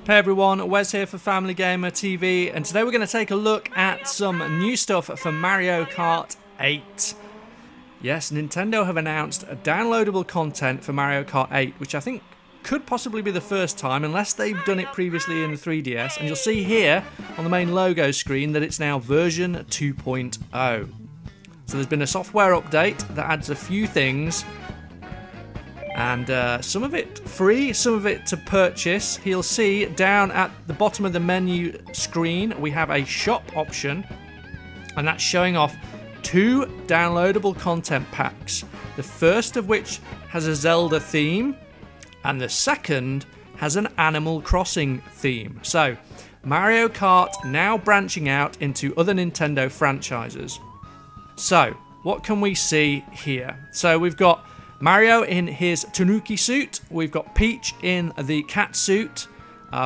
Hey everyone, Wes here for Family Gamer TV, and today we're going to take a look at some new stuff for Mario Kart 8. Yes, Nintendo have announced downloadable content for Mario Kart 8, which I think could possibly be the first time, unless they've done it previously in the 3DS, and you'll see here on the main logo screen that it's now version 2.0. So there's been a software update that adds a few things, and some of it free, some of it to purchase. You'll see down at the bottom of the menu screen we have a shop option, and that's showing off 2 downloadable content packs. The first of which has a Zelda theme, and the second has an Animal Crossing theme. So Mario Kart now branching out into other Nintendo franchises. So what can we see here? So we've got Mario in his Tanooki suit, we've got Peach in the cat suit,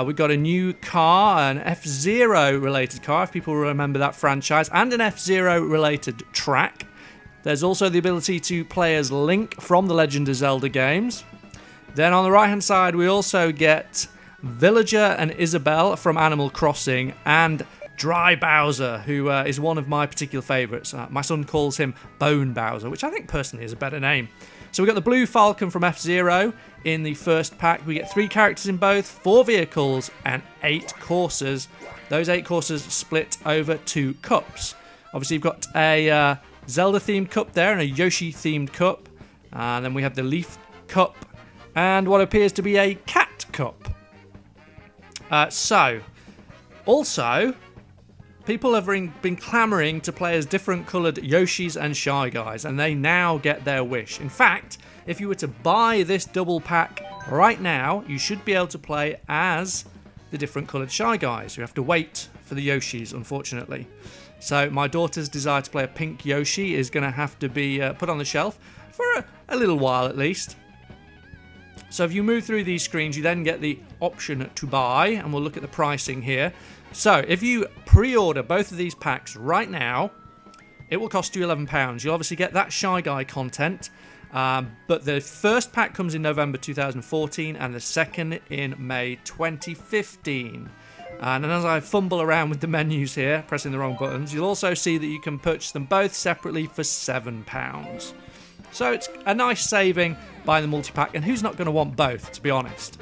we've got a new car, an F-Zero related car, if people remember that franchise, and an F-Zero related track. There's also the ability to play as Link from the Legend of Zelda games. Then on the right hand side we also get Villager and Isabelle from Animal Crossing, and Dry Bowser, who is one of my particular favourites. My son calls him Bone Bowser, which I think personally is a better name. So we've got the Blue Falcon from F-Zero in the first pack. We get 3 characters in both, 4 vehicles, and 8 courses. Those 8 courses split over 2 cups. Obviously you've got a Zelda-themed cup there and a Yoshi-themed cup. And then we have the Leaf Cup and what appears to be a Cat Cup. Also, people have been clamouring to play as different coloured Yoshis and Shy Guys, and they now get their wish. In fact, if you were to buy this double pack right now, you should be able to play as the different coloured Shy Guys. You have to wait for the Yoshis, unfortunately. So my daughter's desire to play a pink Yoshi is going to have to be put on the shelf for a little while at least. So if you move through these screens, you then get the option to buy, and we'll look at the pricing here. So if you pre-order both of these packs right now, it will cost you £11. You'll obviously get that Shy Guy content, but the first pack comes in November 2014 and the second in May 2015. And as I fumble around with the menus here, pressing the wrong buttons, you'll also see that you can purchase them both separately for £7. So it's a nice saving buying the multi-pack, and who's not going to want both, to be honest?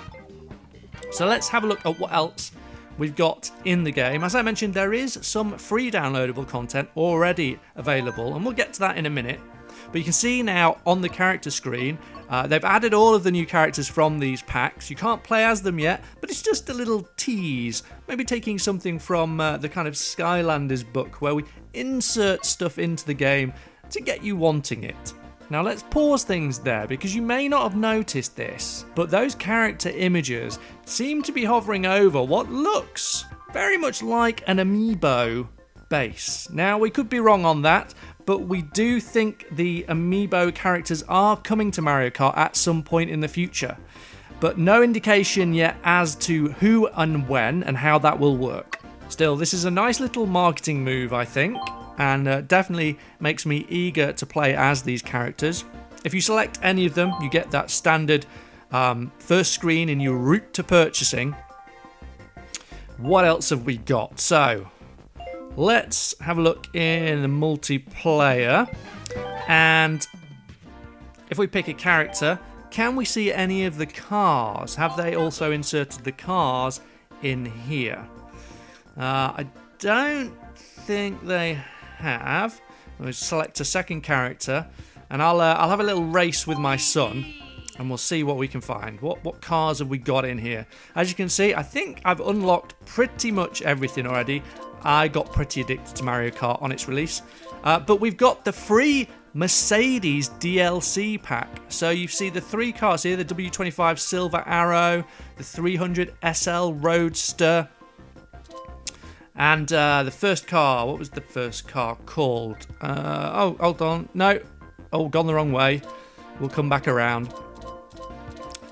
So let's have a look at what else we've got in the game. As I mentioned, there is some free downloadable content already available, and we'll get to that in a minute. But you can see now on the character screen, they've added all of the new characters from these packs. You can't play as them yet, but it's just a little tease. Maybe taking something from the kind of Skylanders book, where we insert stuff into the game to get you wanting it. Now let's pause things there, because you may not have noticed this, but those character images seem to be hovering over what looks very much like an amiibo base. Now we could be wrong on that, but we do think the amiibo characters are coming to Mario Kart at some point in the future. But no indication yet as to who and when and how that will work. Still, this is a nice little marketing move, I think, and definitely makes me eager to play as these characters. If you select any of them, you get that standard first screen in your route to purchasing. What else have we got? So let's have a look in the multiplayer, and if we pick a character, can we see any of the cars? Have they also inserted the cars in here? I don't think they have. We'll select a second character, and I'll have a little race with my son, and we'll see what we can find. What cars have we got in here? As you can see, I think I've unlocked pretty much everything already. I got pretty addicted to Mario Kart on its release, but we've got the free Mercedes DLC pack. So you see the 3 cars here: the W25 Silver Arrow, the 300 SL Roadster, and the first car. What was the first car called? Oh, hold on. No. Oh, gone the wrong way. We'll come back around.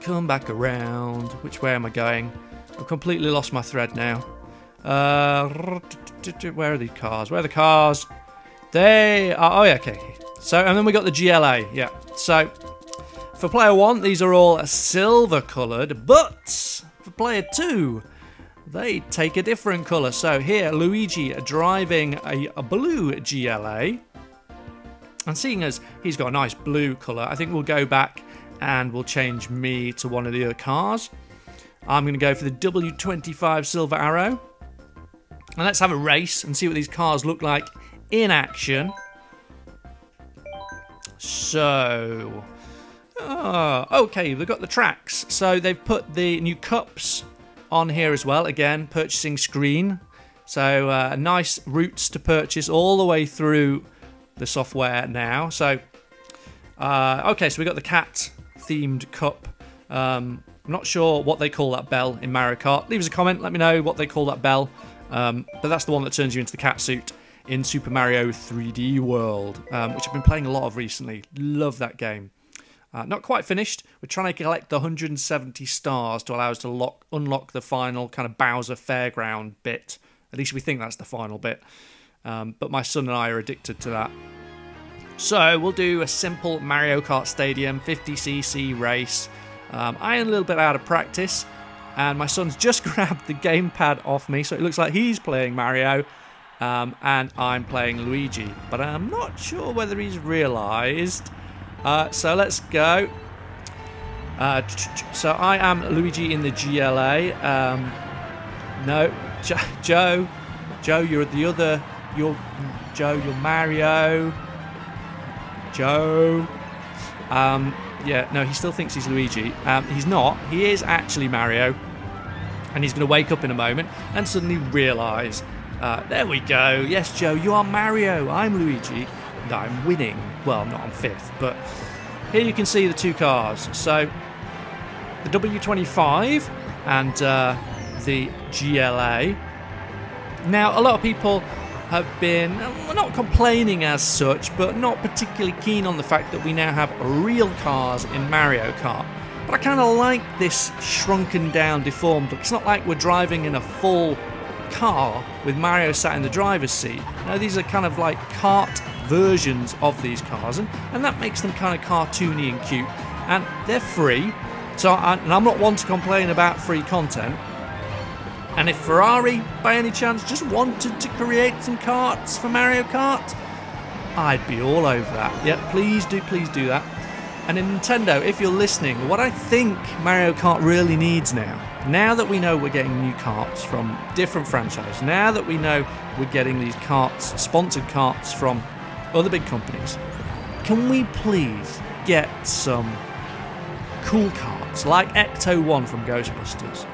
Come back around. Which way am I going? I've completely lost my thread now. Where are these cars? Where are the cars? They are... Oh, yeah, okay. So, and then we got the GLA. Yeah. So, for player 1, these are all silver coloured. But, for player 2... they take a different colour. So here, Luigi driving a blue GLA. And seeing as he's got a nice blue colour, I think we'll go back and we'll change me to one of the other cars. I'm going to go for the W25 Silver Arrow. And let's have a race and see what these cars look like in action. So, okay, we've got the tracks. So they've put the new cups on here as well. Again, purchasing screen. So nice routes to purchase all the way through the software now. So, okay, so we've got the cat themed cup. I'm not sure what they call that bell in Mario Kart. Leave us a comment, let me know what they call that bell. But that's the one that turns you into the cat suit in Super Mario 3D World, which I've been playing a lot of recently. Love that game. Not quite finished. We're trying to collect the 170 stars to allow us to unlock the final kind of Bowser Fairground bit. At least we think that's the final bit. But my son and I are addicted to that. So we'll do a simple Mario Kart Stadium 50cc race. I am a little bit out of practice, and my son's just grabbed the gamepad off me, so it looks like he's playing Mario, and I'm playing Luigi. But I'm not sure whether he's realised. So let's go. So I am Luigi in the GLA. No, Joe, you're the other. You're Mario. Joe. Yeah, no, he still thinks he's Luigi. He's not. He is actually Mario. And he's going to wake up in a moment and suddenly realise, there we go. Yes, Joe, you are Mario. I'm Luigi. And I'm winning. Well, not on 5th, but here you can see the two cars. So, the W25 and the GLA. Now, a lot of people have been, not complaining as such, but not particularly keen on the fact that we now have real cars in Mario Kart. But I kind of like this shrunken down, deformed look. It's not like we're driving in a full car with Mario sat in the driver's seat. No, these are kind of like kart versions of these cars, and that makes them kind of cartoony and cute. And they're free, so and I'm not one to complain about free content. And if Ferrari, by any chance, just wanted to create some karts for Mario Kart, I'd be all over that. Yeah, please do that. And in Nintendo, if you're listening, what I think Mario Kart really needs now that we know we're getting new karts from different franchises, now that we know we're getting these karts, sponsored karts from other big companies, can we please get some cool karts like Ecto 1 from Ghostbusters?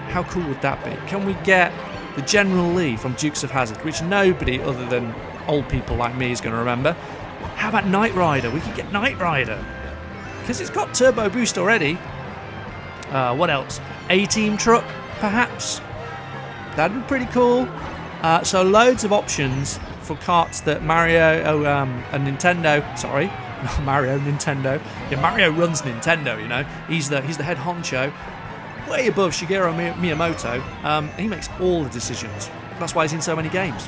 How cool would that be? Can we get the General Lee from Dukes of Hazzard, which nobody other than old people like me is going to remember? How about Knight Rider? We could get Knight Rider, because it's got turbo boost already. What else? A-Team truck, perhaps? That'd be pretty cool. So loads of options for karts that Mario and Nintendo, sorry, not Mario, Nintendo. Yeah, Mario runs Nintendo, you know. He's the head honcho. Way above Shigeru Miyamoto. He makes all the decisions. That's why he's in so many games.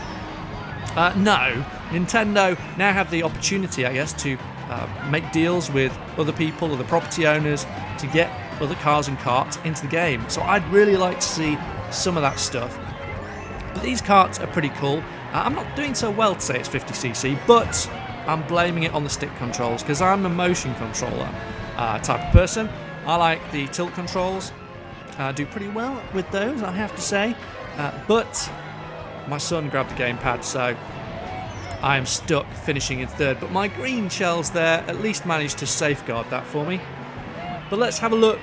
No, Nintendo now have the opportunity, I guess, to make deals with other people, other property owners, to get other cars and karts into the game. So I'd really like to see some of that stuff. But these karts are pretty cool. I'm not doing so well to say it's 50cc, but I'm blaming it on the stick controls, because I'm a motion controller type of person. I like the tilt controls. Do pretty well with those, I have to say. But my son grabbed the gamepad, so I am stuck finishing in 3rd. But my green shells there at least managed to safeguard that for me. But let's have a look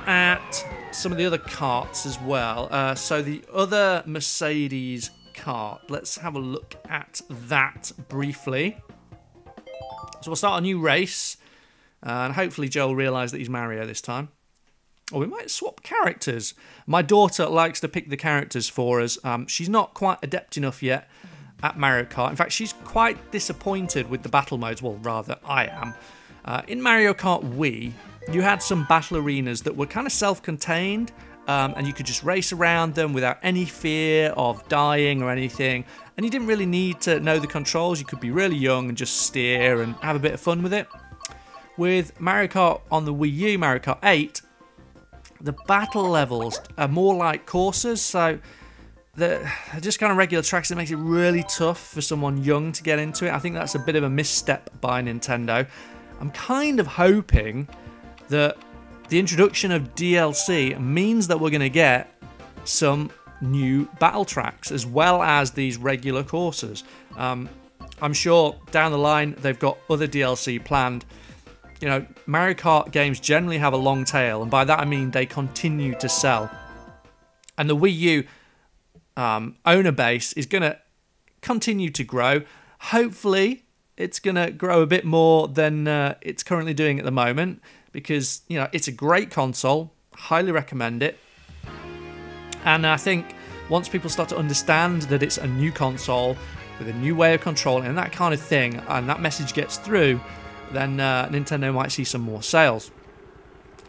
at some of the other karts as well. So the other Mercedes kart, let's have a look at that briefly. So we'll start a new race, and hopefully Joe will realise that he's Mario this time. Or we might swap characters. My daughter likes to pick the characters for us. She's not quite adept enough yet at Mario Kart. In fact, she's quite disappointed with the battle modes. Well, rather, I am. In Mario Kart Wii, you had some battle arenas that were kind of self-contained, and you could just race around them without any fear of dying or anything. And you didn't really need to know the controls. You could be really young and just steer and have a bit of fun with it. With Mario Kart on the Wii U, Mario Kart 8, the battle levels are more like courses, so they're just kind of regular tracks. That makes it really tough for someone young to get into it. I think that's a bit of a misstep by Nintendo. I'm kind of hoping that the introduction of DLC means that we're going to get some new battle tracks as well as these regular courses. I'm sure down the line they've got other DLC planned. You know, Mario Kart games generally have a long tail, and by that I mean they continue to sell. And the Wii U owner base is going to continue to grow. Hopefully it's going to grow a bit more than it's currently doing at the moment, because, you know, it's a great console. Highly recommend it. And I think once people start to understand that it's a new console with a new way of controlling and that kind of thing, and that message gets through, then Nintendo might see some more sales.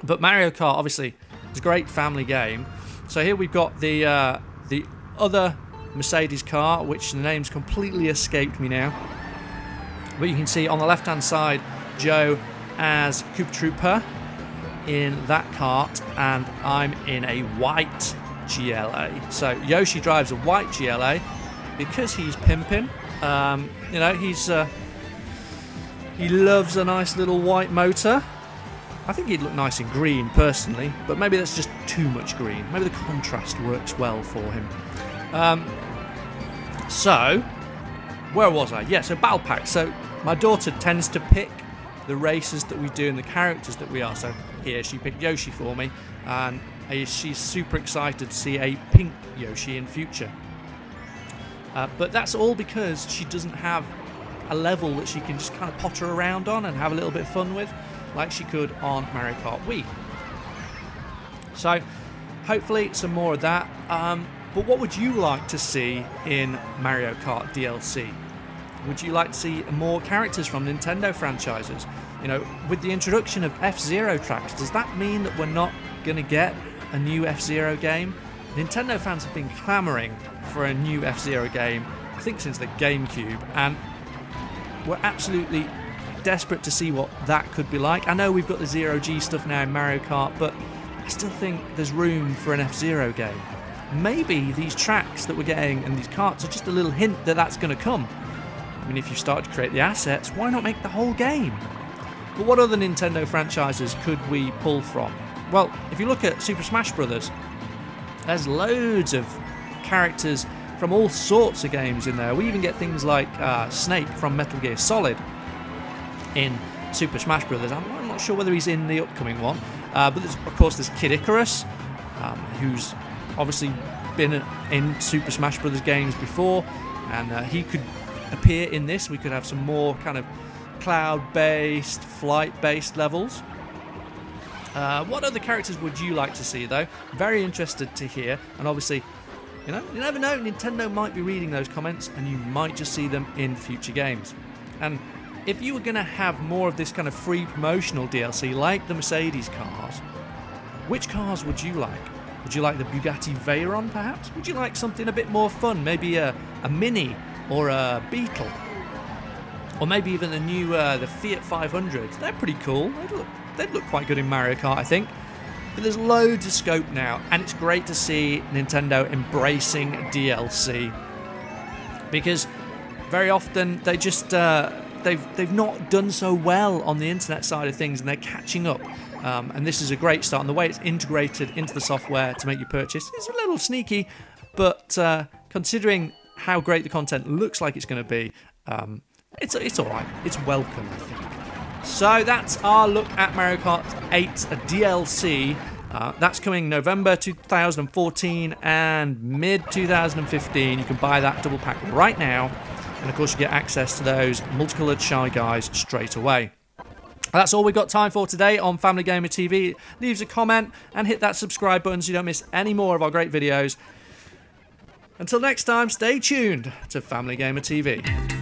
But Mario Kart, obviously, is a great family game. So here we've got the other Mercedes car, which the name's completely escaped me now. But you can see on the left-hand side, Joe as Koopa Troopa in that cart, and I'm in a white GLA. So Yoshi drives a white GLA because he's pimping. You know, he loves a nice little white motor. I think he'd look nice in green personally, but maybe that's just too much green. Maybe the contrast works well for him. So where was I? Yeah, so battle pack. So my daughter tends to pick the races that we do and the characters that we are. So here she picked Yoshi for me, and she's super excited to see a pink Yoshi in future. But that's all because she doesn't have a level that she can just kind of potter around on and have a little bit of fun with, like she could on Mario Kart Wii. So hopefully some more of that. But what would you like to see in Mario Kart DLC? Would you like to see more characters from Nintendo franchises? You know, with the introduction of F-Zero tracks, does that mean that we're not going to get a new F-Zero game? Nintendo fans have been clamouring for a new F-Zero game, I think since the GameCube, and we're absolutely desperate to see what that could be like. I know we've got the Zero-G stuff now in Mario Kart, but I still think there's room for an F-Zero game. Maybe these tracks that we're getting and these karts are just a little hint that that's going to come. I mean, if you start to create the assets, why not make the whole game? But what other Nintendo franchises could we pull from? Well, if you look at Super Smash Bros., there's loads of characters from all sorts of games in there. We even get things like Snake from Metal Gear Solid in Super Smash Bros. I'm not sure whether he's in the upcoming one, but of course there's Kid Icarus, who's obviously been in Super Smash Bros. Games before, and he could appear in this. We could have some more kind of cloud-based, flight-based levels. What other characters would you like to see, though? Very interested to hear, and obviously, you know, you never know, Nintendo might be reading those comments and you might just see them in future games. And if you were going to have more of this kind of free promotional DLC like the Mercedes cars, which cars would you like? Would you like the Bugatti Veyron, perhaps? Would you like something a bit more fun? Maybe a Mini or a Beetle? Or maybe even the new the Fiat 500. They're pretty cool. They'd look quite good in Mario Kart, I think. But there's loads of scope now, and it's great to see Nintendo embracing DLC, because very often they just they've not done so well on the internet side of things, and they're catching up. And this is a great start, and the way it's integrated into the software to make you purchase is a little sneaky, but considering how great the content looks like it's going to be, it's all right. It's welcome, I think. So that's our look at Mario Kart 8 DLC. That's coming November 2014 and mid-2015. You can buy that double pack right now. And of course you get access to those multicoloured Shy Guys straight away. That's all we've got time for today on Family Gamer TV. Leave us a comment and hit that subscribe button so you don't miss any more of our great videos. Until next time, stay tuned to Family Gamer TV.